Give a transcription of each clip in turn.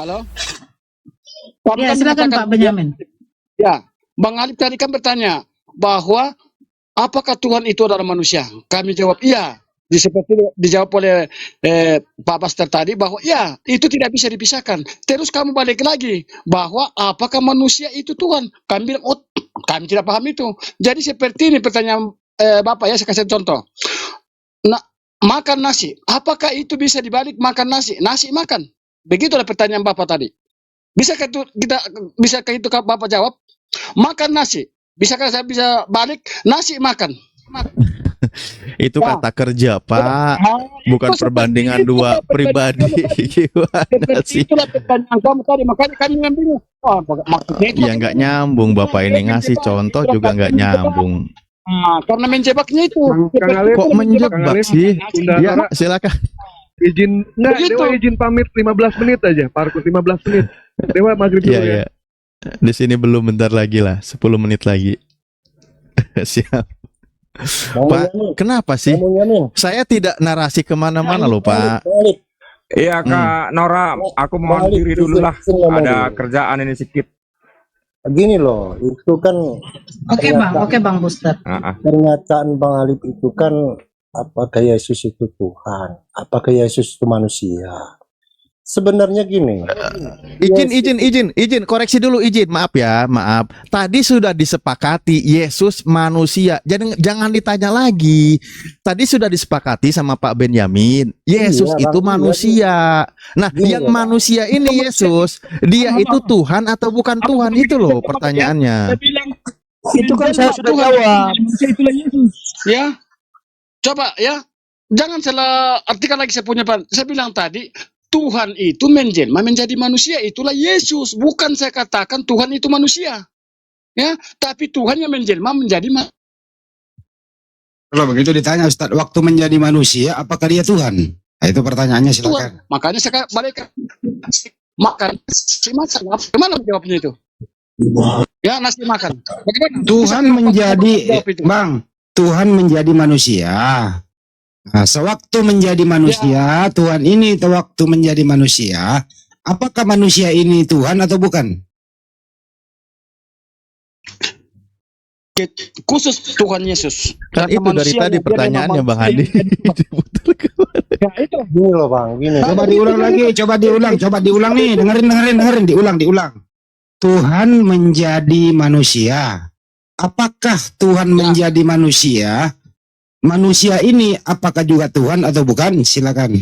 Halo? Kamu Ya, kan silakan mengatakan Pak Benyamin. ya, Bang Alif tadi kan bertanya bahwa apakah Tuhan itu adalah manusia? Kami jawab iya. Seperti dijawab oleh Pak Pastor tadi bahwa ya itu tidak bisa dipisahkan. Terus kamu balik lagi bahwa apakah manusia itu Tuhan? Kami bilang oh kami tidak paham itu. Jadi seperti ini pertanyaan Bapak ya, saya kasih contoh. Nah, makan nasi, apakah itu bisa dibalik makan nasi? Nasi makan. Begitulah pertanyaan Bapak tadi. Bisakah itu bisakah itu Bapak jawab? Makan nasi. Bisakah saya bisa balik nasi makan? Itu Nah, kata kerja, Pak. Bukan itu perbandingan seperti itu dua pertanyaan pribadi. kamu tadi. Gimana Seperti sih? itulah pertanyaan kamu tadi. Makanya kami yang bingung. Oh, maksudnya itu Ya nggak nyambung, Bapak ini ngasih contoh juga nggak nyambung. Nah, karena menjebaknya itu. Kang Alif, Kok menjebak sih? Bunda Ya, Tara, silakan. izin enggak, Begitu. Dewa izin pamit 15 menit aja, Parkus 15 menit. Dewa maghrib dulu Iya, ya. ya. Di sini belum, bentar lagi lah, 10 menit lagi. Siap. Pak, kenapa sih? Saya tidak narasi kemana-mana loh, Pak. Iya Kak Nora, aku mohon diri dulu lah. Ada kerjaan ini sedikit. Gini loh, itu kan Oke Bang Buster. pernyataan Bang Alif itu kan apakah Yesus itu Tuhan, apakah Yesus itu manusia. Sebenarnya gini, Izin, koreksi dulu, maaf ya, maaf. Tadi sudah disepakati Yesus manusia. Jangan ditanya lagi. Tadi sudah disepakati sama Pak Benyamin, Yesus Iya, itu Bang, manusia. Nah, Gini yang loh, Bang. manusia ini Yesus, dia itu Tuhan atau bukan Tuhan, itu loh pertanyaannya. Saya bilang Itu kan saya sudah Tuhan, jawab. itulah Yesus. Ya, coba ya, jangan salah artikan lagi saya punya Pak. Saya bilang tadi Tuhan itu menjelma menjadi manusia, itulah Yesus. Bukan saya katakan Tuhan itu manusia. Ya, tapi Tuhan yang menjelma menjadi Kalau begitu ditanya Ustadz, waktu menjadi manusia, apakah dia Tuhan? Nah, itu pertanyaannya, silakan. Tuhan. Makanya saya balik makan nasi makan. Gimana jawabnya itu? Ya, nasi makan. Bagaimana? Tuhan Bisa menjadi, jawab itu? Bang, Tuhan menjadi manusia. Nah, sewaktu menjadi manusia, Tuhan ini waktu menjadi manusia, apakah manusia ini Tuhan atau bukan? Khusus Tuhan Yesus. Kan Karena itu dari manusia tadi yang dia pertanyaannya, memang Bang Andi. Ya, itu. gini loh Bang, gini. Coba diulang lagi, coba diulang nih, dengerin, diulang. Tuhan menjadi manusia. Apakah Tuhan menjadi manusia? Manusia ini apakah juga Tuhan atau bukan? Silakan.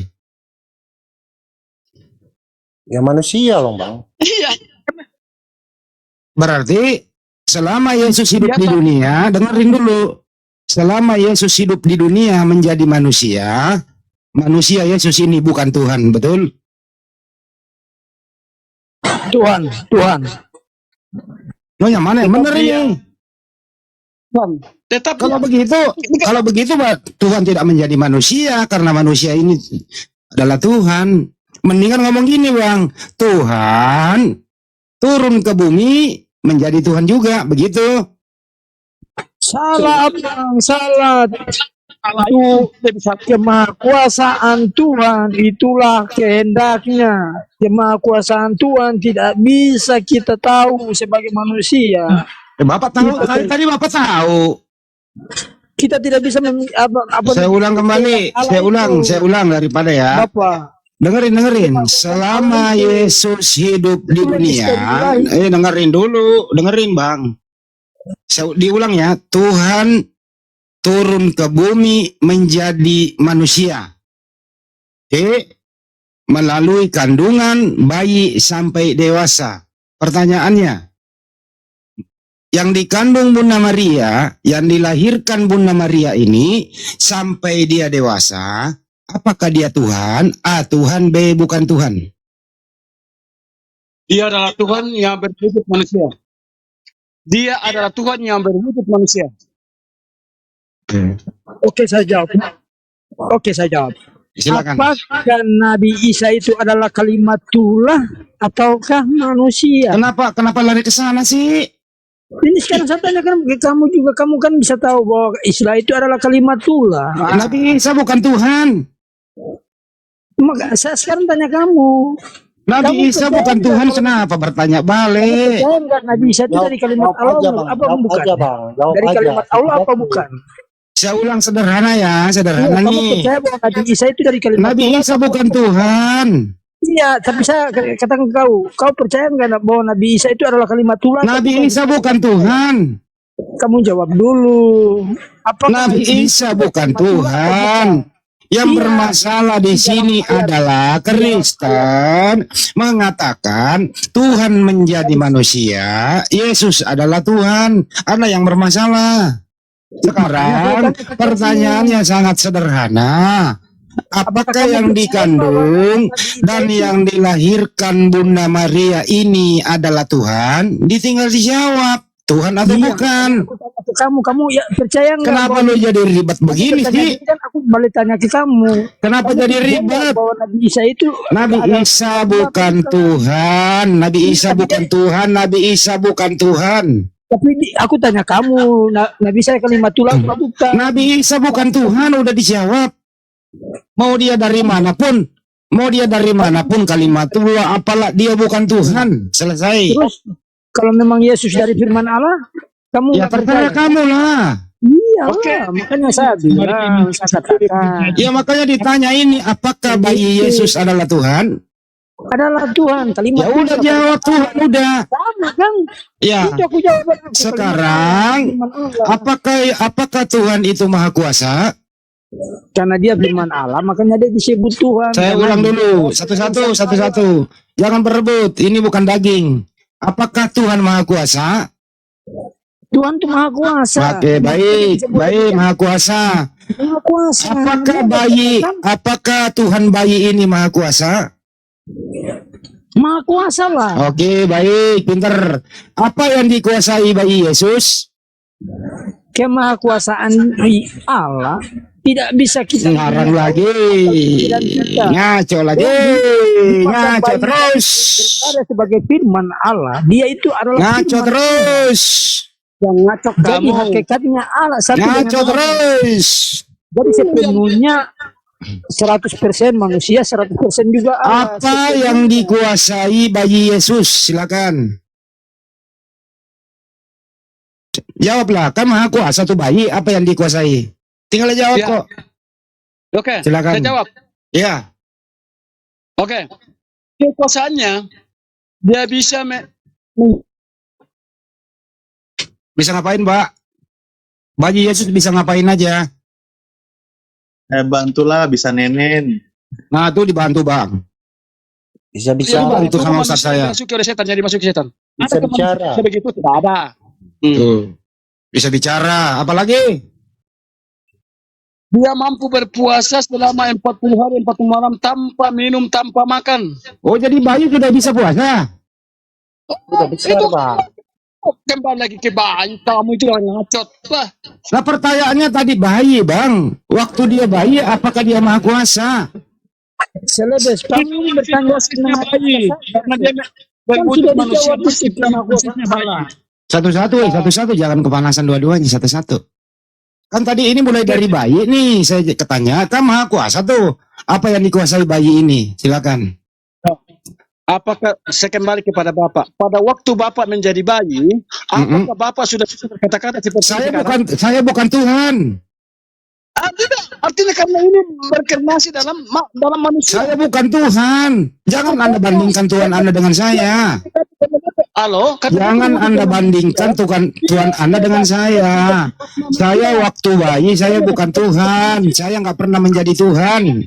Ya manusia loh Bang. Iya. Berarti selama Yesus hidup di dunia, dengerin dulu. Selama Yesus hidup di dunia menjadi manusia, manusia Yesus ini bukan Tuhan, betul? Tuhan. Oh, yang mana yang benar ini? Tetap Kalau begitu, Pak, Tuhan tidak menjadi manusia karena manusia ini adalah Tuhan. Mendingan ngomong gini, Bang. Tuhan turun ke bumi menjadi Tuhan juga, begitu. Salah Bang, salah. Itu kemahakuasaan Tuhan, itulah kehendaknya. Kemahakuasaan Tuhan tidak bisa kita tahu sebagai manusia. Bapak tahu, tadi Bapak tahu. Kita tidak bisa Saya ulang kembali, saya ulang daripada ya. Bapak. Dengerin. Selama Yesus hidup di dunia, dengerin Bang. Saya diulang ya, Tuhan turun ke bumi menjadi manusia. Oke, melalui kandungan bayi sampai dewasa. Pertanyaannya, yang dikandung Bunda Maria, yang dilahirkan Bunda Maria ini sampai dia dewasa, apakah dia Tuhan? A, Tuhan, B, bukan Tuhan. Dia adalah Tuhan yang berwujud manusia. Dia adalah Tuhan yang berwujud manusia. Oke, saya jawab. Silakan. Apakah Nabi Isa itu adalah kalimatullah ataukah manusia? Kenapa lari ke sana sih? Ini sekarang saya tanyakan kamu kan bisa tahu bahwa Isa itu adalah kalimatullah. Nabi Isa bukan Tuhan. Maka saya sekarang tanya kamu. Nabi Isa bukan Tuhan, kenapa bertanya balik? Percaya nggak Nabi Isa itu dari kalimat Allah apa bukan? Jawab Dari aja. kalimat Allah apa bukan? Saya ulang sederhana ya, sederhana Kamu nih. percaya bahwa Nabi Isa itu dari kalimat Nabi Allah? Isa bukan Tuhan. Iya, tapi saya katakan kau percaya nggak bahwa Nabi Isa itu adalah kalimat Tuhan? Nabi Isa bukan Tuhan. Kamu jawab dulu. Apakah Nabi Isa bukan Tuhan. Yang bermasalah di sini adalah Kristen mengatakan Tuhan menjadi manusia, Yesus adalah Tuhan. Karena yang bermasalah. Sekarang pertanyaannya sangat sederhana. Apakah yang dikandung dan yang dilahirkan Bunda Maria ini adalah Tuhan? Ditinggal dijawab, Tuhan atau bukan? kamu ya percaya nggak? Kenapa lu jadi ribet begini sih? Kan aku balik tanya ke kamu. Kenapa Kamu jadi percaya nggak ribet? bahwa Nabi Isa itu Nabi Isa bukan Tuhan, Nabi Isa bukan Tuhan, Nabi Isa bukan Tuhan. Tapi aku tanya kamu, Nabi Isa kalimat Tuhan apa bukan? Nabi Isa bukan Tuhan, udah dijawab. Mau dia dari manapun kalimatullah, apalah dia bukan Tuhan. Selesai. Terus kalau memang Yesus dari firman Allah, kamu Ya nggak percaya? terserah kamu lah. Iya, makanya saya bilang, saya katakan Ya makanya ditanya ini, apakah bayi Yesus adalah Tuhan? adalah Tuhan. Kalimat Ya udah jawab Tuhan, udah. sama kan? Ya. Itu aku jawab. Sekarang, apakah Tuhan itu maha kuasa? Karena dia firman Allah, makanya dia disebut Tuhan. Saya ulang dulu, satu-satu. Jangan berebut, ini bukan daging. Apakah Tuhan maha kuasa? Tuhan itu maha kuasa. Oke, baik, maha kuasa. Maha kuasa. Apakah Tuhan bayi ini maha kuasa? Maha kuasa lah. Oke, baik, pinter. Apa yang dikuasai bayi Yesus? Kemahakuasaan Allah tidak bisa kita Ngarang lagi, ngaco terus, ada sebagai firman Allah. Dia itu adalah ngaco firman terus, yang ngaco. Jadi hakikatnya Allah satu dengan ngaco Allah. terus. Jadi sepenuhnya 100% manusia, 100% juga Allah. Apa yang dikuasai bayi Yesus? Silakan. Jawablah, kan maha kuasa tuh bayi, apa yang dikuasai? Tinggal jawab Ya. kok. Oke, Silakan. saya jawab. Ya, Oke, kekuasaannya dia bisa bisa ngapain, Mbak? Bayi Yesus bisa ngapain aja? Bantulah, bisa nenen. Nah, tuh dibantu, Bang. Bisa Bicara. bicara. Itu sama Ustaz saya. Dimasuki oleh setan, jadi dimasuki setan. Bisa bicara. Begitu tidak ada. Tuh. Bisa bicara, apalagi? Dia mampu berpuasa selama 40 hari 40 malam tanpa minum, tanpa makan. Oh, jadi bayi sudah bisa puasa? Udah besar, Itu Bang. kembali lagi ke bayi, kamu itu yang ngacot. Bah, Nah, pertanyaannya tadi bayi, Bang. Waktu dia bayi, apakah dia maha kuasa? Selebes kamu bertanya tentang bayi, karena dia berwujud manusia maksudnya bayi. Satu-satu, jangan kepanasan dua-duanya, satu-satu. Kan tadi ini mulai dari bayi nih, saya ketanya, kan maha kuasa tuh. Apa yang dikuasai bayi ini? Silakan. Apakah saya kembali kepada Bapak? Pada waktu Bapak menjadi bayi, apakah Bapak sudah berkata-kata seperti Saya bukan Tuhan. Tidak, artinya karena ini berkreasi dalam manusia. Saya bukan Tuhan. Jangan Anda bandingkan Tuhan Anda dengan saya. Halo, Jangan Anda bandingkan Tuhan Anda dengan saya. Saya waktu bayi, saya bukan Tuhan. Saya nggak pernah menjadi Tuhan.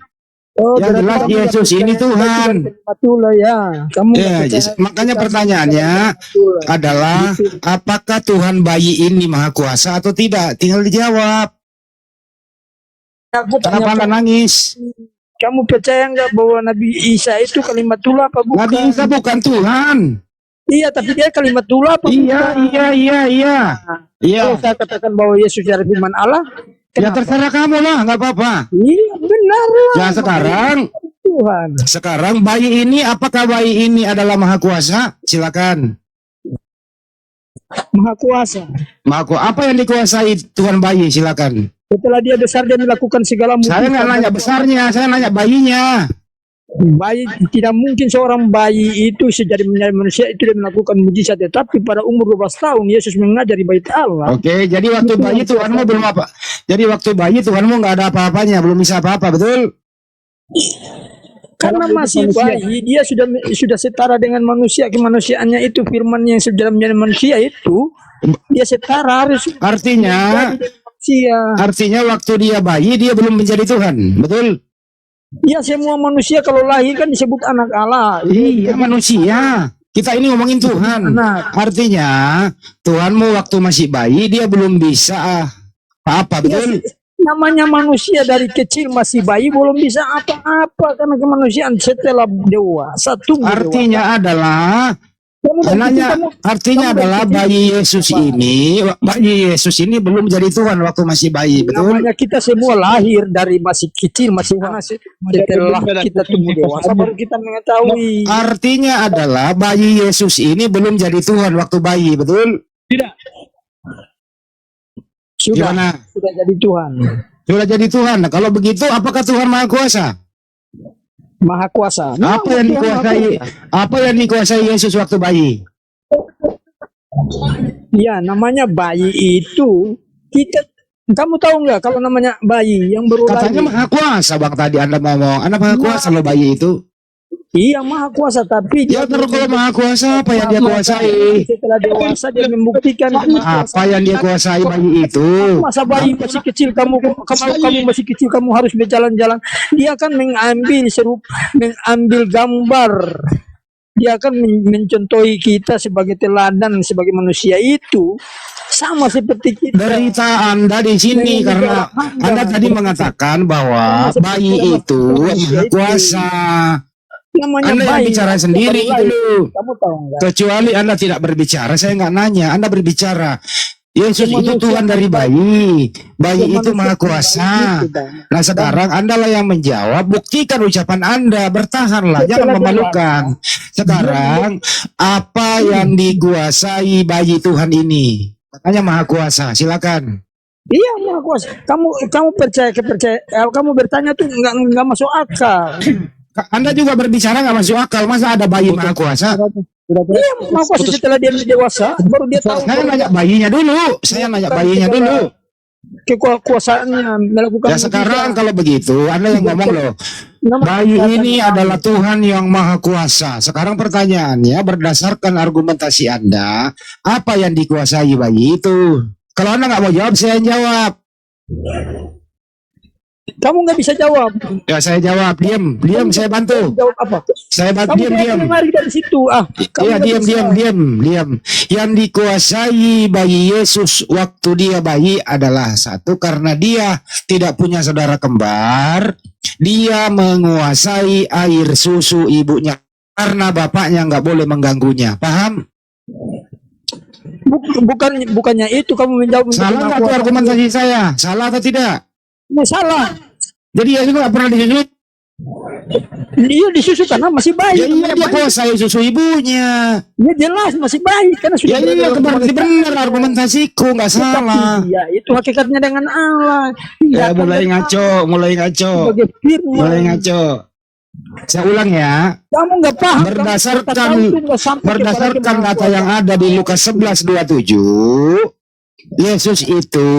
Yang jelas Yesus ini Tuhan. Itulah ya. Kamu Ya, makanya pertanyaannya adalah apakah Tuhan bayi ini maha kuasa atau tidak? Tinggal dijawab. Kenapa Anda nangis? Kamu percaya nggak bahwa Nabi Isa itu kalimat Tuhan apa bukan? Nabi Isa bukan Tuhan. Iya, tapi dia kalimat Tuhan apa Iya. Kalau saya katakan bahwa Yesus dari firman Allah, Ya terserah kamu lah, nggak apa-apa. iya benar lah. Ya Tuhan. sekarang bayi ini, apakah bayi ini adalah maha kuasa? Silakan. Maha kuasa. Apa yang dikuasai Tuhan bayi? Silakan. Setelah dia besar dia melakukan segala mujizat. Saya nggak nanya besarnya, saya nanya bayinya. Bayi, tidak mungkin seorang bayi itu sejadi menjadi manusia itu dia melakukan mujizat, tetapi pada umur 12 tahun Yesus mengajari bait Allah. Oke, jadi waktu bayi Tuhanmu belum apa? Jadi waktu bayi Tuhanmu nggak ada apa-apanya, belum bisa apa-apa, betul? Karena masih bayi, dia sudah setara dengan manusia. Kemanusiaannya itu firman yang sudah menjadi manusia itu, dia setara harus Artinya, manusia. artinya waktu dia bayi dia belum menjadi Tuhan, betul? Ya, semua manusia kalau lahir kan disebut anak Allah. Iya, manusia. Kita ini ngomongin Tuhan. Anak. Artinya, Tuhanmu waktu masih bayi dia belum bisa apa, betul? Namanya manusia dari kecil masih bayi belum bisa apa-apa karena kemanusiaan setelah dewasa. Artinya adalah adalah bayi Yesus ini belum jadi Tuhan waktu masih bayi, betul? Namanya kita semua lahir dari masih kecil, masih anak. Setelah kita tumbuh dewasa baru kita mengetahui. Artinya adalah bayi Yesus ini belum jadi Tuhan waktu bayi, betul? Tidak. Gimana? Sudah jadi Tuhan. Sudah jadi Tuhan. Nah, kalau begitu apakah Tuhan Maha Kuasa? Maha Kuasa. Apa yang dikuasai? Apa yang dikuasai Yesus waktu bayi? Ya, namanya bayi itu kamu tahu nggak kalau namanya bayi yang baru Katanya lahir? Maha Kuasa, Bang, tadi Anda ngomong. Anda Maha Kuasa loh bayi itu. Iya, Maha Kuasa, tapi Ya, terus kalau Maha Kuasa apa yang dia kuasai? setelah dewasa dia membuktikan Apa yang dia kuasai bayi itu? masa bayi masih kecil kamu masih kecil kamu harus berjalan-jalan. Dia akan mengambil gambar. Dia akan mencontohi kita sebagai teladan sebagai manusia itu sama seperti kita. Derita Anda di sini karena Anda tadi mengatakan bahwa bayi itu Maha Kuasa. Namanya Anda yang bayi, bicara sendiri baru lahir. itu. Kamu tahu nggak? Kecuali Anda tidak berbicara, saya nggak nanya. Anda berbicara. Yesus itu Tuhan dari bayi. Bayi itu Maha Kuasa. Nah, sekarang Anda lah yang menjawab. Buktikan ucapan Anda. Bertahanlah, jangan memalukan. Sekarang apa yang dikuasai bayi Tuhan ini? Katanya Maha Kuasa. Silakan. Iya, Maha Kuasa. Kamu percaya kamu bertanya tuh nggak masuk akal. Anda juga berbicara nggak masuk akal. Masa ada bayi Maha Kuasa? Iya, Maha Kuasa setelah dia dewasa baru dia tahu. Saya nanya bayinya dulu. Saya nanya bayinya dulu. Kekuasaannya melakukan. Ya, sekarang kalau begitu Anda yang ngomong loh. Bayi ini adalah Tuhan yang Maha Kuasa. Sekarang pertanyaannya berdasarkan argumentasi Anda, apa yang dikuasai bayi itu? Kalau Anda nggak mau jawab, saya yang jawab. Kamu nggak bisa jawab. Ya, saya jawab. Diam, saya bantu. Jawab apa? Saya bantu. Diam. Mari dari situ. Iya, diam. Yang dikuasai bayi Yesus waktu dia bayi adalah satu, karena dia tidak punya saudara kembar. Dia menguasai air susu ibunya karena bapaknya nggak boleh mengganggunya. Paham? Bukannya itu kamu menjawab. Salah nggak tuh argumentasi saya? Salah atau tidak? Salah. Jadi Yesus nggak pernah disusui. Dia disusu karena masih bayi. Ya iya, dia kuasai susu ibunya. Ya jelas masih bayi karena sudah. Ya iya, berarti benar argumentasiku, nggak salah. Ya itu hakikatnya dengan Allah. Ya, mulai ngaco. Sebagai firman. Mulai ngaco. Saya ulang ya. Kamu nggak paham. Berdasarkan data yang ada di Lukas 11:27, Yesus itu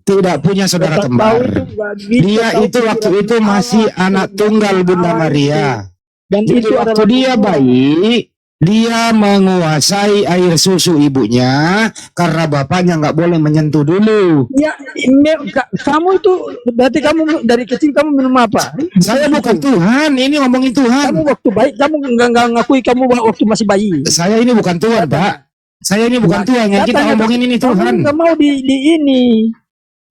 tidak punya saudara kembar. Dia itu waktu itu masih anak tunggal Bunda Maria. Dan jadi itu waktu dia bayi, dia menguasai air susu ibunya karena bapaknya nggak boleh menyentuh dulu. Ya, kamu itu berarti kamu dari kecil kamu minum apa? Saya bukan Tuhan, ini ngomongin Tuhan. Kamu waktu bayi, kamu nggak ngakui kamu waktu masih bayi. Saya ini bukan Tuhan, Pak. Saya ini bukan Tuhan, yang kita ngomongin ini Tuhan. Kamu nggak mau di ini.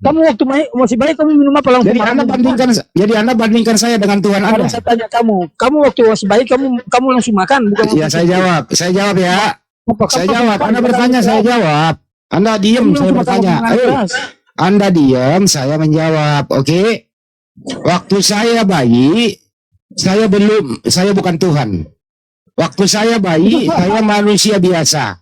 Kamu waktu masih bayi kamu minum apa langsung? Jadi Anda bandingkan saya dengan Tuhan Anda. Saya tanya kamu waktu masih bayi kamu langsung makan bukan? Ya, saya jawab ya. Saya jawab. Anda bertanya, saya jawab. Anda diam, saya bertanya. Ayo. Anda diam, saya menjawab. Oke. Waktu saya bayi, saya bukan Tuhan. Waktu saya bayi, saya manusia biasa.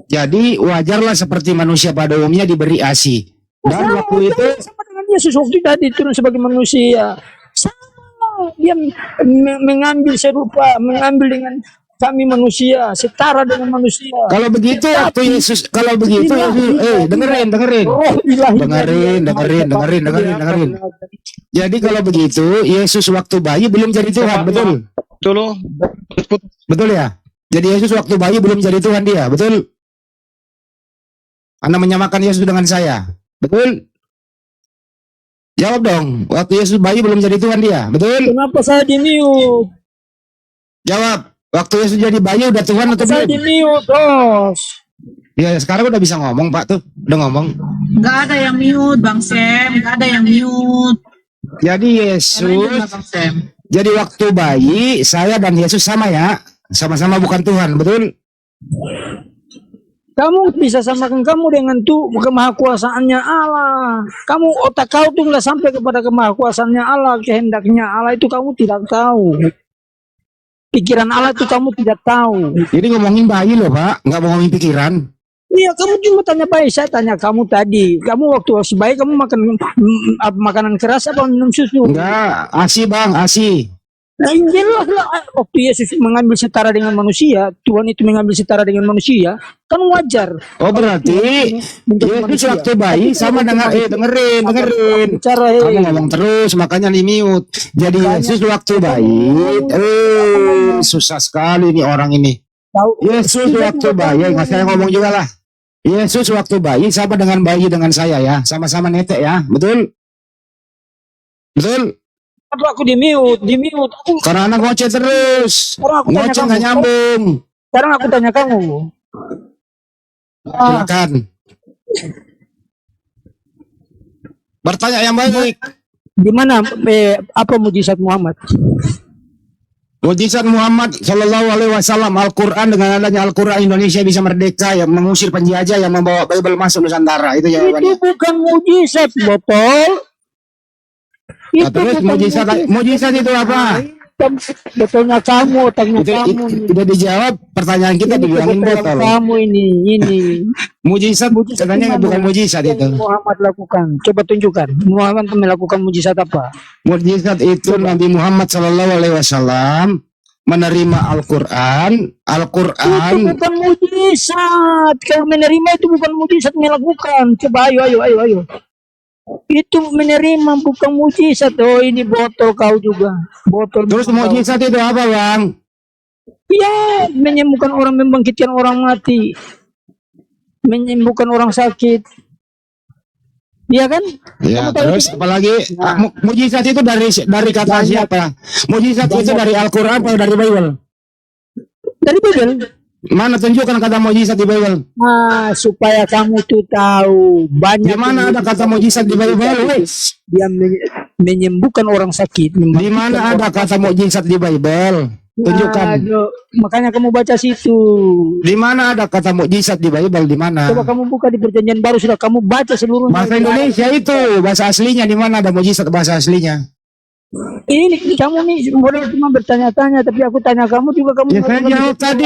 Jadi wajarlah seperti manusia pada umumnya diberi ASI. Dan waktu itu sama dengan Yesus waktu tadi turun sebagai manusia. Sama. dia mengambil serupa, mengambil dengan kami manusia, setara dengan manusia. Kalau begitu waktu Yesus, kalau begitu Yesus, dengerin. Roh ilahi Dengerin. Jadi kalau begitu Yesus waktu bayi belum jadi Tuhan, betul? Betul. Betul ya? Jadi Yesus waktu bayi belum jadi Tuhan dia, betul? Anda menyamakan Yesus dengan saya, betul? Jawab dong, waktu Yesus bayi belum jadi Tuhan dia, betul? Kenapa saya di-mute? Jawab, waktu Yesus jadi bayi udah Tuhan atau Saya belum? di-mute, Bos. Ya sekarang udah bisa ngomong Pak tuh, udah ngomong. Nggak ada yang mute, Bang Sam. Nggak ada yang mute. Jadi Karena Yesus, itu Bang Sam. jadi waktu bayi saya dan Yesus sama ya, sama-sama bukan Tuhan, betul? Kamu bisa samakan kamu dengan tuh kemahakuasaannya Allah. Kamu otak kau tuh nggak sampai kepada kemahakuasaannya Allah, kehendaknya Allah itu kamu tidak tahu. Pikiran Allah itu kamu tidak tahu. Ini ngomongin bayi loh Pak, nggak mau ngomongin pikiran. Iya, kamu cuma tanya baik. Saya tanya kamu tadi. Kamu waktu masih bayi kamu makan makanan keras apa minum susu? Enggak, ASI Bang, ASI. Nah, jelas lah waktu Yesus mengambil setara dengan manusia, Tuhan itu mengambil setara dengan manusia, kan wajar. Oh berarti Menjadi Yesus manusia. waktu bayi sama dengan dengerin. Bicara, Kamu ngomong terus makanya di mute. Jadi Yesus waktu bayi, susah sekali nih orang ini. tahu. Yesus waktu bayi, nggak saya ngomong juga lah. Yesus waktu bayi sama dengan bayi dengan saya ya, sama-sama netek ya, betul? Betul? Apa aku di mute? Aku, Karena anak ngoceh terus, sekarang aku tanya ngoceh kamu. nggak nyambung. Sekarang aku tanya kamu. Silakan. Bertanya yang baik. Di mana apa mujizat Muhammad? Mujizat Muhammad Shallallahu Alaihi Wasallam, Al-Quran, dengan adanya Al-Quran Indonesia bisa merdeka, yang mengusir penjajah yang membawa Bible masuk Nusantara. Itu Itu jawabannya. bukan mujizat, botol. Nah, terus mujizat itu apa? Betulnya kamu, otaknya Itu, kamu. udah dijawab pertanyaan kita, dibilangin botol. Kamu ini. Mujizat katanya Gimana? bukan mujizat Yang itu. Muhammad lakukan. Coba tunjukkan. Muhammad melakukan mujizat apa? Mujizat itu Nabi Muhammad Shallallahu Alaihi Wasallam menerima Al-Quran. Itu bukan mujizat. Kalau menerima itu bukan mujizat melakukan. Coba ayo. Itu menerima bukan mujizat. Oh ini botol kau juga. Botol. Terus kau. mujizat itu apa Bang? Ya, menyembuhkan orang, membangkitkan orang mati. Menyembuhkan orang sakit. Iya kan? Ya, Kamu tahu terus itu? apalagi mujizat itu dari kata siapa? Mujizat itu dari Al-Quran atau dari Bible? Dari Bible. Mana tunjukkan kata mujizat di Bible? Nah, supaya kamu tuh tahu banyak. Di mana ada kata mujizat di Bible? Dia menyembuhkan orang sakit. Di mana ada kata mujizat di Bible? Tunjukkan. Aduh, makanya kamu baca situ. Di mana ada kata mujizat di Bible? Di mana? Coba kamu buka di Perjanjian Baru, sudah kamu baca seluruhnya. Bahasa Indonesia itu bahasa aslinya, di mana ada mujizat bahasa aslinya? Ini kamu nih boleh cuma bertanya-tanya, tapi aku tanya kamu juga kamu. Ya saya jawab tadi,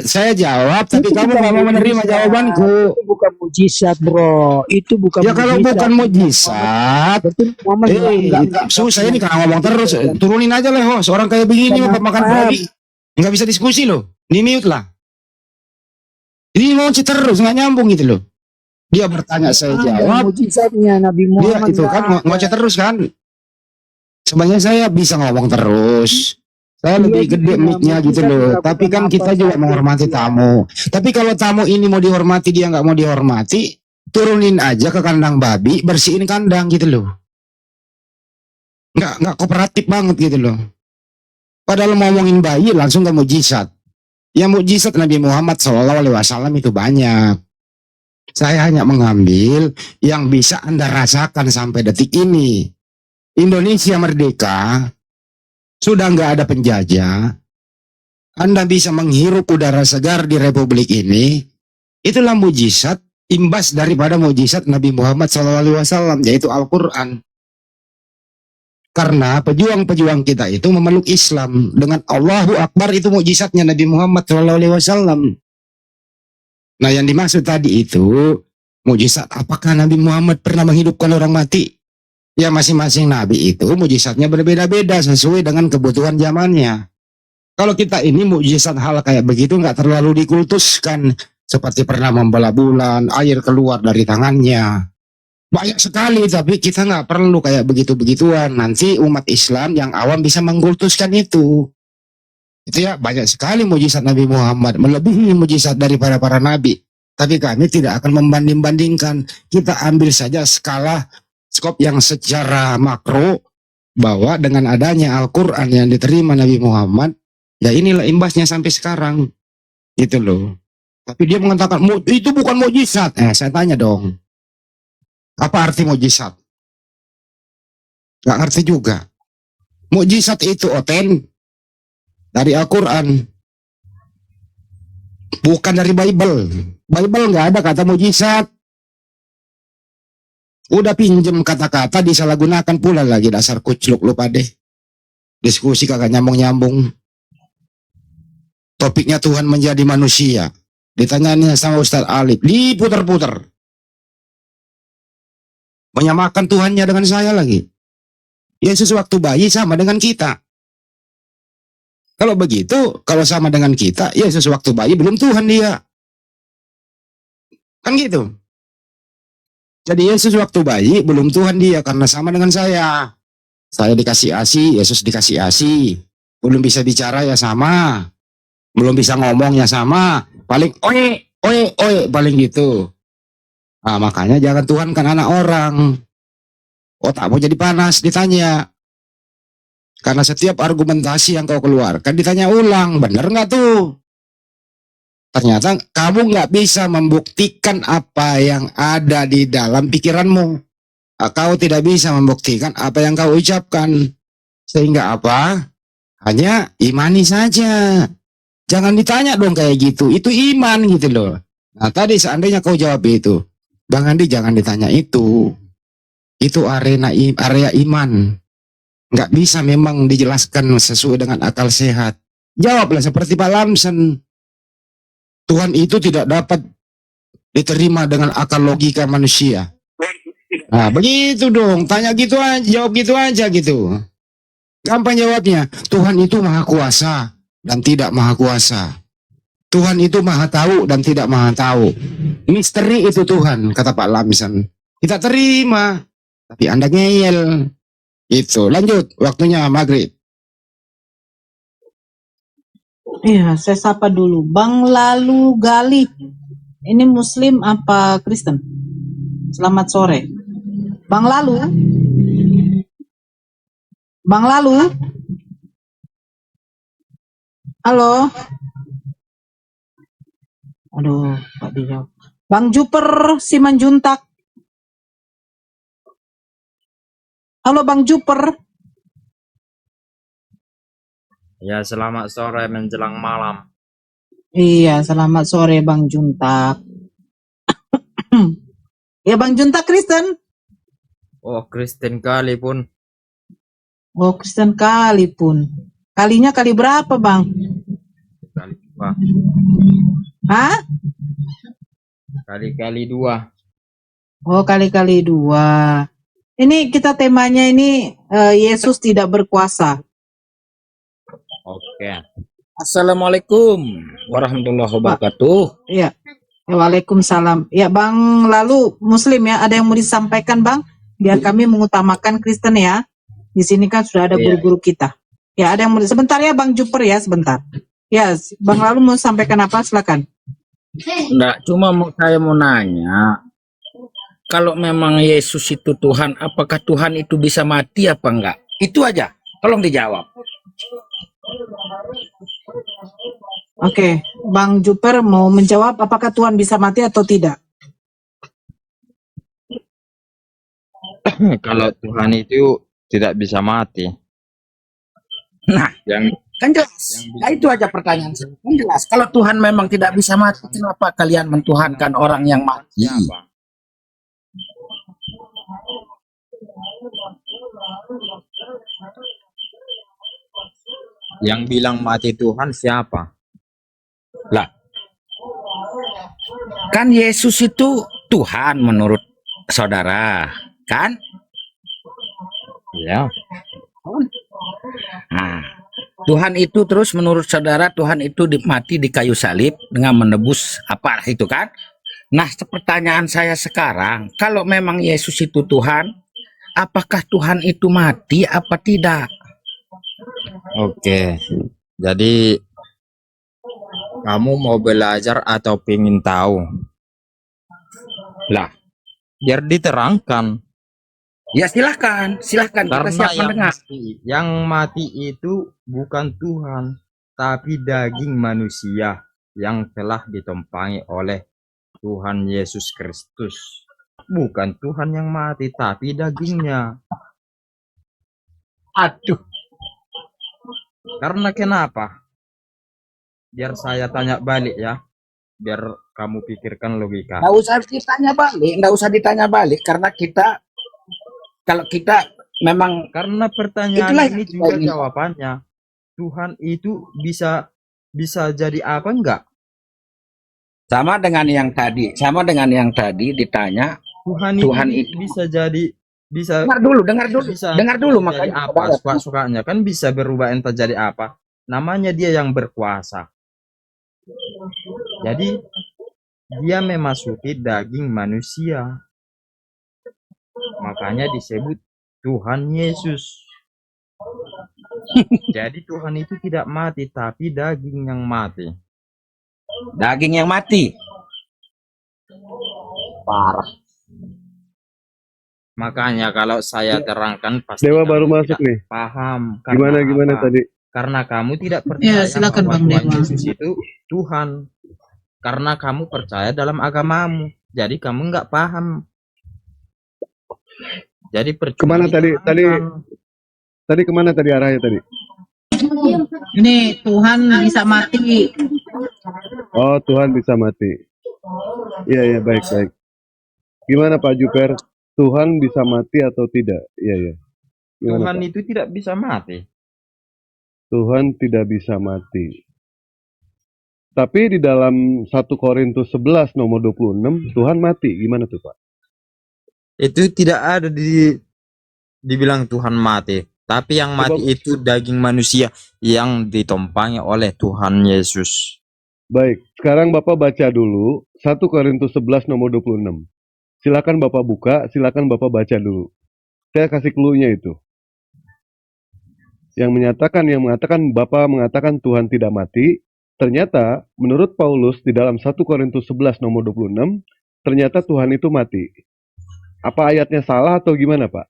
saya jawab, tapi Itu kamu bukan nggak mau menerima mujizat. jawabanku. Itu bukan mujizat, bro. Itu bukan. Ya kalau bukan mujizat, Betul, Muhammad enggak. susah ini karena ngomong terus. Turunin aja lah, host. Orang kayak begini Kenapa? makan babi, nggak bisa diskusi loh. Di mute lah. Ini ngoceh terus, nggak nyambung gitu loh. Dia bertanya, saya jawab. Mujizatnya Nabi Dia Muhammad. itu kan ngoceh terus kan. Sebenarnya saya bisa ngomong terus. Saya lebih gede mic-nya gitu loh. Tapi kan kita juga menghormati tamu. Tapi kalau tamu ini mau dihormati, dia nggak mau dihormati, turunin aja ke kandang babi, bersihin kandang gitu loh. Nggak kooperatif banget gitu loh. Padahal mau ngomongin bayi langsung ke mujizat. Ya mujizat Nabi Muhammad SAW itu banyak. Saya hanya mengambil yang bisa Anda rasakan sampai detik ini. Indonesia merdeka, sudah nggak ada penjajah, Anda bisa menghirup udara segar di Republik ini, itulah mujizat, imbas daripada mujizat Nabi Muhammad SAW, yaitu Al-Quran. Karena pejuang-pejuang kita itu memeluk Islam, dengan Allahu Akbar itu mujizatnya Nabi Muhammad SAW. Nah yang dimaksud tadi itu, mujizat apakah Nabi Muhammad pernah menghidupkan orang mati? Ya masing-masing nabi itu mujizatnya berbeda-beda sesuai dengan kebutuhan zamannya. Kalau kita ini mujizat hal kayak begitu nggak terlalu dikultuskan, seperti pernah membelah bulan, air keluar dari tangannya. Banyak sekali, tapi kita nggak perlu kayak begitu-begituan. Nanti umat Islam yang awam bisa mengkultuskan itu. Itu ya, banyak sekali mujizat Nabi Muhammad, melebihi mujizat daripada para nabi. Tapi kami tidak akan membanding-bandingkan. Kita ambil saja skala skop yang secara makro, bahwa dengan adanya Al-Quran yang diterima Nabi Muhammad, ya inilah imbasnya sampai sekarang. Gitu loh. Tapi dia mengatakan, itu bukan mujizat. Saya tanya dong, apa arti mujizat? Gak ngerti juga. Mujizat itu oten dari Al-Quran, bukan dari Bible. Bible nggak ada kata mujizat. Udah pinjem kata-kata disalahgunakan pula lagi, dasar kucluk lu pade. Diskusi kagak nyambung-nyambung. Topiknya Tuhan menjadi manusia. Ditanyanya sama Ustaz Alif, diputar-putar. Menyamakan Tuhannya dengan saya lagi. Yesus waktu bayi sama dengan kita. Kalau begitu, kalau sama dengan kita, Yesus waktu bayi belum Tuhan dia. Kan gitu. Jadi Yesus waktu bayi belum Tuhan dia karena sama dengan saya. Saya dikasih ASI, Yesus dikasih ASI. Belum bisa bicara ya sama. Belum bisa ngomong ya sama. Paling oe, paling gitu. Nah, makanya jangan Tuhan kan anak orang. Otak mau jadi panas ditanya. Karena setiap argumentasi yang kau keluarkan ditanya ulang, benar nggak tuh? Ternyata kamu nggak bisa membuktikan apa yang ada di dalam pikiranmu. Kau tidak bisa membuktikan apa yang kau ucapkan. Sehingga apa? Hanya imani saja. Jangan ditanya dong kayak gitu. Itu iman gitu loh. Nah tadi seandainya kau jawab itu, Bang Andi jangan ditanya itu. Itu area iman. Nggak bisa memang dijelaskan sesuai dengan akal sehat. Jawablah seperti Pak Lamsen. Tuhan itu tidak dapat diterima dengan akal logika manusia. Nah, begitu dong. Tanya gitu aja, jawab gitu aja gitu. Gampang jawabnya. Tuhan itu maha kuasa dan tidak maha kuasa. Tuhan itu maha tahu dan tidak maha tahu. Misteri itu Tuhan, kata Pak Lamsen. Kita terima. Tapi Anda ngeyel. Itu. Lanjut. Waktunya maghrib. Iya, saya sapa dulu. Bang Lalu Gali. Ini Muslim apa Kristen? Selamat sore. Bang Lalu? Bang Lalu? Halo? Aduh, Pak dijawab. Bang Juper Simanjuntak. Halo Bang Juper. Ya, selamat sore menjelang malam. Iya, selamat sore Bang Juntak. Ya Bang Juntak Kristen. Oh, Kristen kali pun. Oh Kristen kali pun. Kalinya kali berapa Bang? Kali dua. Hah? Kali-kali dua. Oh kali-kali dua. Ini kita temanya ini Yesus tidak berkuasa. Oke. Assalamualaikum warahmatullahi wabarakatuh. Iya. Waalaikumsalam. Ya Bang Lalu Muslim ya, ada yang mau disampaikan Bang? Biar kami mengutamakan Kristen ya. Di sini kan sudah ada guru-guru kita. Ya ada yang mau sebentar ya Bang Juper ya sebentar. Ya Bang Lalu mau sampaikan apa? Silakan. Enggak, cuma saya mau nanya, kalau memang Yesus itu Tuhan, apakah Tuhan itu bisa mati apa enggak? Itu aja. Tolong dijawab. Oke, Bang Juper mau menjawab apakah Tuhan bisa mati atau tidak? Kalau Tuhan itu tidak bisa mati. Nah, Yang kan jelas. Nah, itu aja pertanyaan saya. Kan jelas. Kalau Tuhan memang tidak bisa mati, kenapa kalian mentuhankan orang yang mati? siapa? Yang bilang mati Tuhan siapa? Lah, kan Yesus itu Tuhan menurut saudara, kan? Ya. Nah, Tuhan itu terus menurut saudara Tuhan itu mati di kayu salib dengan menebus apa itu kan? Nah, pertanyaan saya sekarang, kalau memang Yesus itu Tuhan, apakah Tuhan itu mati apa tidak? Oke, jadi kamu mau belajar atau pengen tahu? Lah, Biar diterangkan. ya silahkan kita Karena siap mendengar. yang mati itu bukan Tuhan, tapi daging manusia yang telah ditumpangi oleh Tuhan Yesus Kristus. Bukan Tuhan yang mati, tapi dagingnya. Aduh, Karena kenapa? Biar saya tanya balik ya. Biar kamu pikirkan logika. nggak usah ditanya balik karena kita kalau kita memang Karena pertanyaan itulah ini yang kita juga ingin. jawabannya. Tuhan itu bisa jadi apa enggak? Sama dengan yang tadi ditanya Tuhan itu. bisa jadi bisa Dengar dulu jadi makanya apa saudara. suka-sukanya, kan bisa berubah entah jadi apa. Namanya dia yang berkuasa. Jadi dia memasuki daging manusia. Makanya disebut Tuhan Yesus. Jadi Tuhan itu tidak mati, tapi daging yang mati. Daging yang mati. Parah. Makanya kalau saya terangkan pasti Dewa kamu baru tidak masuk nih. paham. Gimana apa? tadi? Karena kamu tidak percaya silakan bahwa Bang Tuhan Dewa. Yesus itu Tuhan. Karena kamu percaya dalam agamamu. Jadi kamu nggak paham. Jadi percuma Kemana tadi? diterangkan. Tadi kemana tadi arahnya tadi? Ini Tuhan bisa mati. Oh, Tuhan bisa mati. Iya, baik. Gimana Pak Juper? Tuhan bisa mati atau tidak? Iya. Gimana, Tuhan Pak? itu tidak bisa mati. Tuhan tidak bisa mati. Tapi di dalam 1 Korintus 11 nomor 26, Tuhan mati. Gimana tuh Pak? Itu tidak ada dibilang Tuhan mati. Tapi yang mati itu daging manusia yang ditumpangi oleh Tuhan Yesus. Baik, sekarang Bapak baca dulu 1 Korintus 11 nomor 26. Silakan Bapak buka, silakan Bapak baca dulu. Saya kasih clue-nya itu. Yang mengatakan Bapak mengatakan Tuhan tidak mati, ternyata menurut Paulus di dalam 1 Korintus 11 nomor 26, ternyata Tuhan itu mati. Apa ayatnya salah atau gimana, Pak?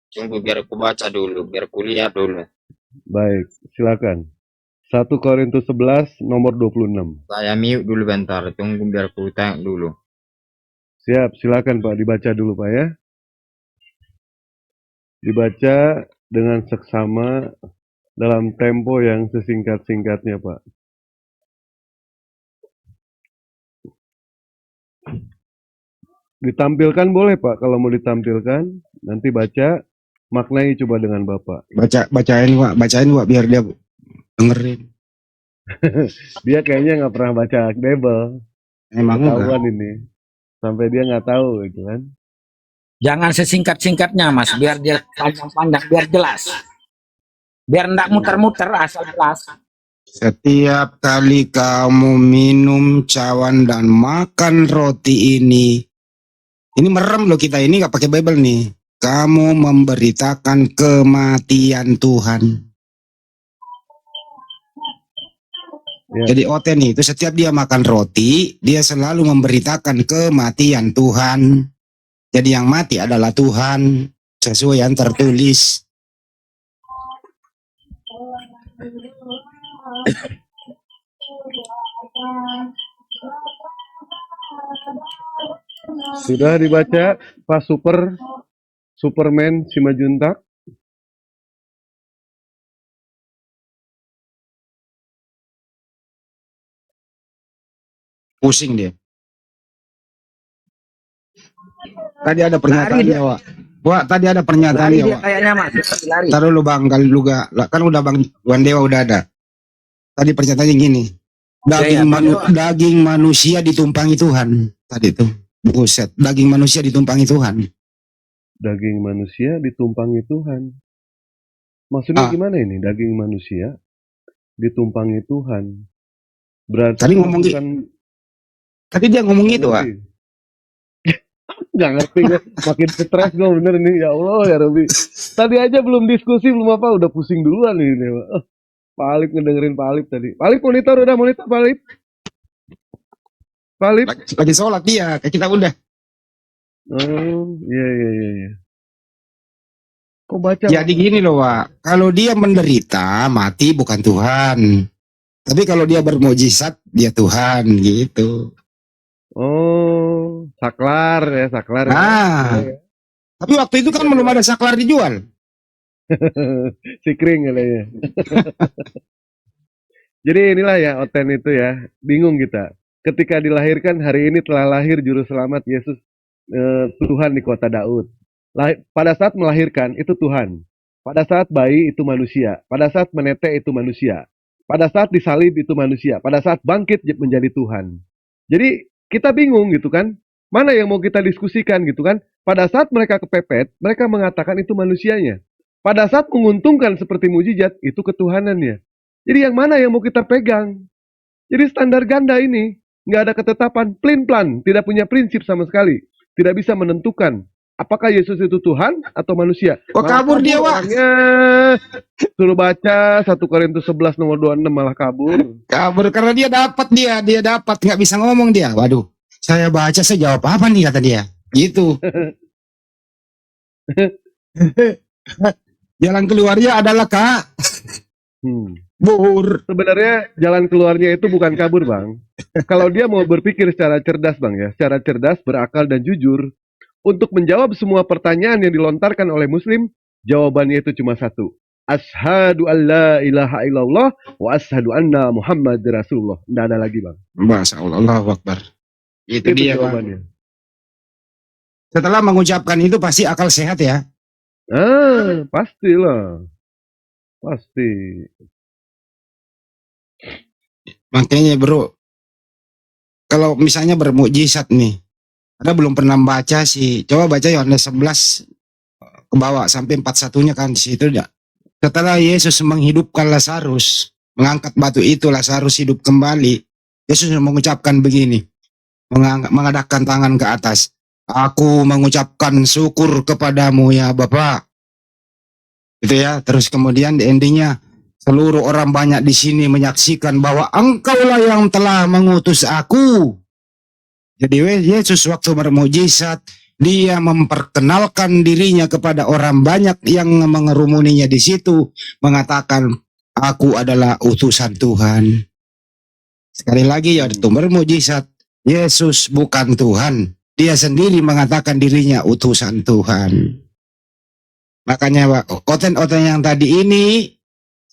Tunggu biar aku baca dulu, biar kulihat dulu. Baik, silakan. 1 Korintus 11 nomor 26. Saya mute dulu bentar, tunggu biar aku tengok dulu. Siap, silakan Pak, dibaca dulu Pak ya. Dibaca dengan seksama dalam tempo yang sesingkat-singkatnya Pak. Ditampilkan boleh Pak, kalau mau ditampilkan, nanti baca, maknai coba dengan Bapak. Bacain Wak biar dia dengerin. Dia kayaknya nggak pernah baca Bible. Emang enggak. Ketahuan ini. Sampai dia nggak tahu gitu kan. Jangan sesingkat-singkatnya Mas, biar dia panjang-panjang, biar jelas. Biar enggak muter-muter, asal jelas. Setiap kali kamu minum cawan dan makan roti ini merem loh kita, ini nggak pakai Bible nih. Kamu memberitakan kematian Tuhan. Ya. Jadi OT nih, itu setiap dia makan roti, dia selalu memberitakan kematian Tuhan. Jadi yang mati adalah Tuhan, sesuai yang tertulis. Sudah dibaca Pak Superman Simajuntak? Pusing dia. Tadi ada pernyataannya, Wak. Wak, tadi ada pernyataannya, Wak. Kayaknya Mas, lari. Taruh lu Bang, kali juga. Kan udah Bang Wandewa udah ada. Tadi pernyataannya gini. Daging manusia ditumpangi Tuhan. Tadi itu. Buset, daging manusia ditumpangi Tuhan. daging manusia ditumpangi Tuhan. Maksudnya Ah, gimana ini? Daging manusia ditumpangi Tuhan. Berarti tadi ngomong bukan, tadi dia ngomong nggak gitu, Pak. ngerti. Nggak ngerti gue. Makin stres gue bener nih. Ya Allah ya Robi. Tadi aja belum diskusi, belum apa. Udah pusing duluan ini. Pak Alip ngedengerin Pak Alip tadi. Pak Alip monitor, udah monitor Pak Alip. Pak Alip. Lagi sholat dia, kayak kita udah. Oh, iya, iya, iya, iya. Kok baca? Jadi gini loh, Pak. Kalau dia menderita, mati bukan Tuhan. Tapi kalau dia bermujizat, dia Tuhan gitu. Oh, saklar ya, saklar ya. Nah, Iya, tapi waktu itu kan belum ada saklar dijual. si kering kayaknya. Jadi inilah ya Oten itu ya, bingung kita. Ketika dilahirkan hari ini telah lahir juru selamat Yesus Tuhan di kota Daud. Pada saat melahirkan itu Tuhan. Pada saat bayi itu manusia. Pada saat menetek itu manusia. Pada saat disalib itu manusia. Pada saat bangkit menjadi Tuhan. Jadi kita bingung gitu kan. Mana yang mau kita diskusikan gitu kan. Pada saat mereka kepepet, mereka mengatakan itu manusianya. Pada saat menguntungkan seperti mujizat, itu ketuhanannya. Jadi yang mana yang mau kita pegang? Jadi standar ganda ini nggak ada ketetapan, plan, tidak punya prinsip sama sekali, tidak bisa menentukan apakah Yesus itu Tuhan atau manusia. Kok kabur dia, Wak? orangnya. Suruh baca 1 Korintus 11 nomor 26 malah kabur. Kabur karena dia dapat nggak bisa ngomong dia. Waduh, saya baca saya jawab apa nih kata dia. Gitu. Jalan keluarnya adalah Kak. Bur. Sebenarnya jalan keluarnya itu bukan kabur, Bang. Kalau dia mau berpikir secara cerdas, Bang ya, secara cerdas, berakal dan jujur, untuk menjawab semua pertanyaan yang dilontarkan oleh Muslim, jawabannya itu cuma satu. Asyhadu an la ilaha illallah wa asyhadu anna Muhammad Rasulullah. Tidak ada lagi, Bang. Masya Allah, Allahu Akbar. Itu dia, Bang. jawabannya. Setelah mengucapkan itu pasti akal sehat ya. Pastilah. Pasti. Makanya bro, kalau misalnya bermukjizat nih, ada belum pernah baca sih. Coba baca Yohanes 11 ke bawah sampai 41-nya kan di situ ya. Setelah Yesus menghidupkan Lazarus, mengangkat batu itu, Lazarus hidup kembali. Yesus mengucapkan begini, mengadakan tangan ke atas. Aku mengucapkan syukur kepadamu ya Bapa. Gitu ya. Terus kemudian di endingnya, seluruh orang banyak di sini menyaksikan bahwa engkaulah yang telah mengutus aku. Jadi Yesus waktu bermujizat, dia memperkenalkan dirinya kepada orang banyak yang mengerumuninya di situ, mengatakan, aku adalah utusan Tuhan. Sekali lagi ya, itu bermujizat. Yesus bukan Tuhan. Dia sendiri mengatakan dirinya utusan Tuhan. Makanya oten-oten yang tadi ini,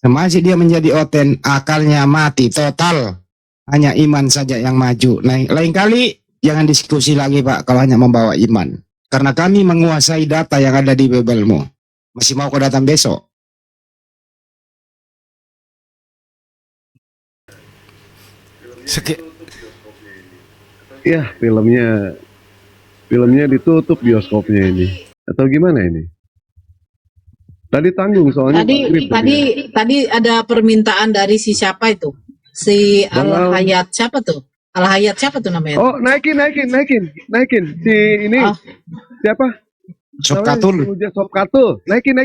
masih dia menjadi oten, akalnya mati total. Hanya iman saja yang maju. Lain kali jangan diskusi lagi Pak kalau hanya membawa iman. Karena kami menguasai data yang ada di Biblemu. Masih mau kau datang besok? Ya, filmnya ditutup bioskopnya ini. Atau gimana ini? Tadi tanggung soalnya Tadi ada permintaan dari si siapa itu? Si Al Hayat siapa tuh? Al Hayat siapa tuh namanya? Oh, naikin. Si ini siapa? Sobkatul. Sobkatul. Naikin.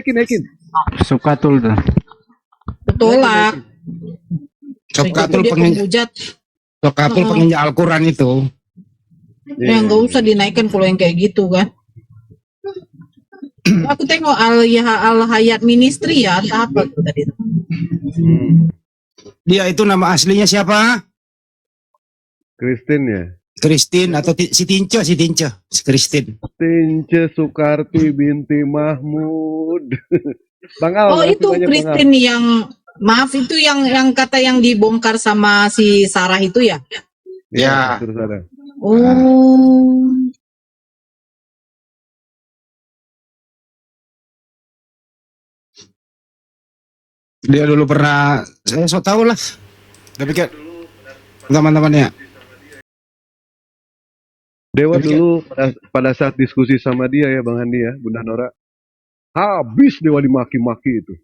Sobkatul tuh. Betulak. Sobkatul Dia penghujat. Sobkatul penginjak Al-Quran itu. Ya nggak usah dinaikkan kalau yang kayak gitu kan. Aku tengok Al Hayat Ministry ya, atau apa tuh tadi? Dia itu nama aslinya siapa? Kristin ya. Kristin atau si Tince. Kristin. Tince Soekarti binti Mahmud. Bang Al, Oh itu Kristin yang maaf itu yang kata yang dibongkar sama si Sarah itu ya? Ya. Terus ada. Oh. Dia dulu pernah, saya so tahu lah. Tapi kan teman-temannya Dewa Jadi dulu pada saat diskusi sama dia ya Bang Andi ya, Bunda Nora, habis Dewa dimaki-maki itu.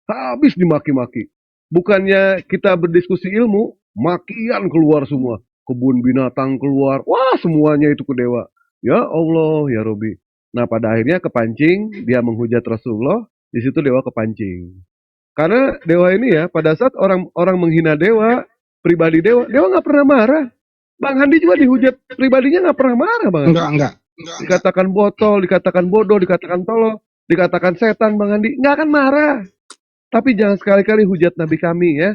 Habis dimaki-maki. Bukannya kita berdiskusi ilmu, makian keluar semua. Kebun binatang keluar. Wah, semuanya itu ke Dewa. Ya Allah, ya Robi. Nah, pada akhirnya kepancing, dia menghujat Rasulullah, di situ Dewa kepancing. Karena Dewa ini ya, pada saat orang menghina Dewa, pribadi Dewa nggak pernah marah. Bang Handi juga dihujat pribadinya nggak pernah marah, Bang Handi. enggak. Dikatakan botol, dikatakan bodoh, dikatakan tolol, dikatakan setan, Bang Handi nggak akan marah. Tapi jangan sekali-kali hujat Nabi kami ya.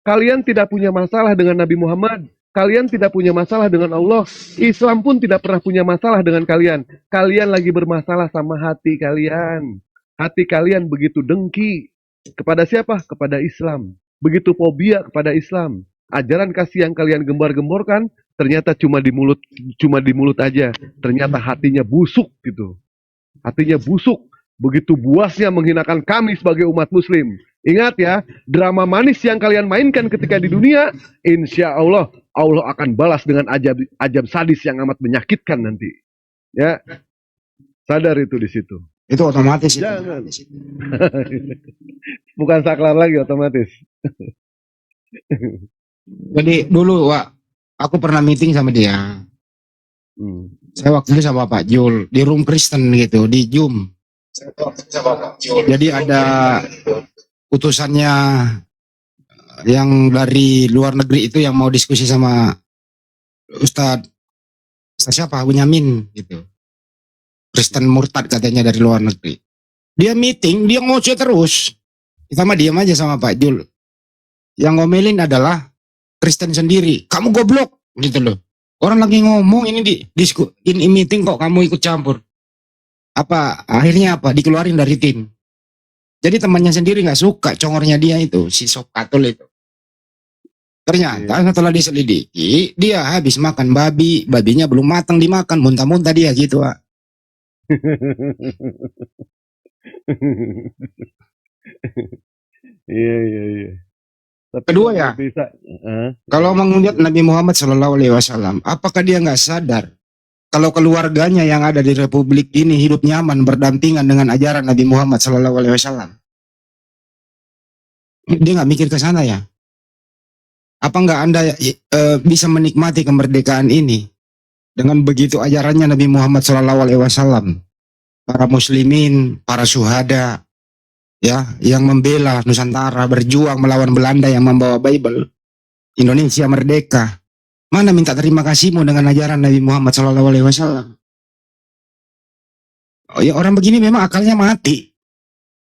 Kalian tidak punya masalah dengan Nabi Muhammad. Kalian tidak punya masalah dengan Allah. Islam pun tidak pernah punya masalah dengan kalian. Kalian lagi bermasalah sama hati kalian. Hati kalian begitu dengki. Kepada siapa? Kepada Islam. Begitu fobia kepada Islam. Ajaran kasih yang kalian gembar-gemborkan ternyata cuma di mulut aja. Ternyata hatinya busuk gitu. Hatinya busuk. Begitu buasnya menghinakan kami sebagai umat muslim. Ingat ya, drama manis yang kalian mainkan ketika di dunia, insya Allah akan balas dengan ajab sadis yang amat menyakitkan nanti. Ya, sadar itu di situ. Itu otomatis itu. Jangan. Bukan saklar lagi otomatis. Jadi dulu Wak, aku pernah meeting sama dia. Saya waktu itu sama Pak Jul di room Kristen gitu, di Zoom. Jadi ada utusannya yang dari luar negeri itu yang mau diskusi sama Ustadz siapa? Bunyamin gitu. Kristen murtad katanya dari luar negeri. Dia meeting, dia ngoceh terus. Kita mah diam aja sama Pak Jul. Yang ngomelin adalah Kristen sendiri. Kamu goblok gitu loh. Orang lagi ngomong ini ini meeting kok kamu ikut campur. Akhirnya dikeluarin dari tim. Jadi temannya sendiri nggak suka congornya dia itu, si sop katul itu. Ternyata setelah diselidiki, dia habis makan babi, babinya belum matang dimakan, muntah-muntah dia gitu, Pak. Iya. Tapi Kedua ya, kalau mengunjat Nabi Muhammad SAW, apakah dia nggak sadar kalau keluarganya yang ada di Republik ini hidup nyaman berdampingan dengan ajaran Nabi Muhammad SAW? Dia nggak mikir ke sana ya? Apa nggak Anda bisa menikmati kemerdekaan ini dengan begitu ajarannya Nabi Muhammad SAW? Para muslimin, para syuhada, ya, yang membela Nusantara, berjuang melawan Belanda yang membawa Bible, Indonesia merdeka. Mana minta terima kasihmu dengan ajaran Nabi Muhammad SAW? Oh ya, orang begini memang akalnya mati.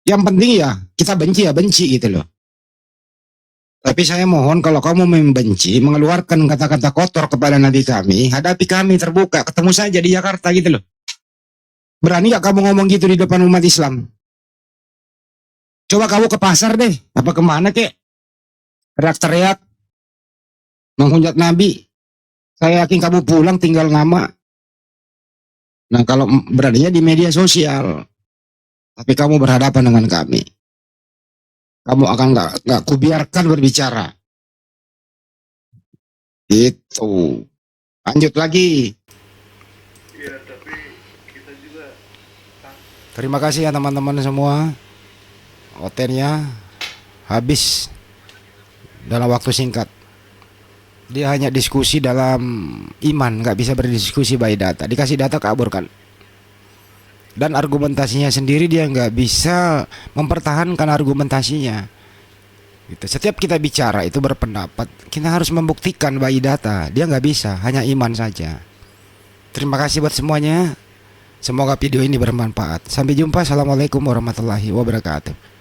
Yang penting ya kita benci gitu loh. Tapi saya mohon kalau kamu membenci, mengeluarkan kata-kata kotor kepada Nabi kami, hadapi kami terbuka, ketemu saja di Jakarta gitu loh. Berani gak kamu ngomong gitu di depan umat Islam? Coba kamu ke pasar deh, apa kemana kek? Teriak-teriak, menghujat Nabi. Saya yakin kamu pulang tinggal nama. Nah kalau beraninya di media sosial, tapi kamu berhadapan dengan kami, kamu akan nggak kubiarkan berbicara. Itu. Lanjut lagi. Terima kasih ya teman-teman semua. Otennya habis dalam waktu singkat. Dia hanya diskusi dalam iman, nggak bisa berdiskusi by data. Dikasih data kaburkan. Dan argumentasinya sendiri dia nggak bisa mempertahankan argumentasinya. Gitu. Setiap kita bicara itu berpendapat, kita harus membuktikan by data. Dia nggak bisa, hanya iman saja. Terima kasih buat semuanya. Semoga video ini bermanfaat. Sampai jumpa. Assalamualaikum warahmatullahi wabarakatuh.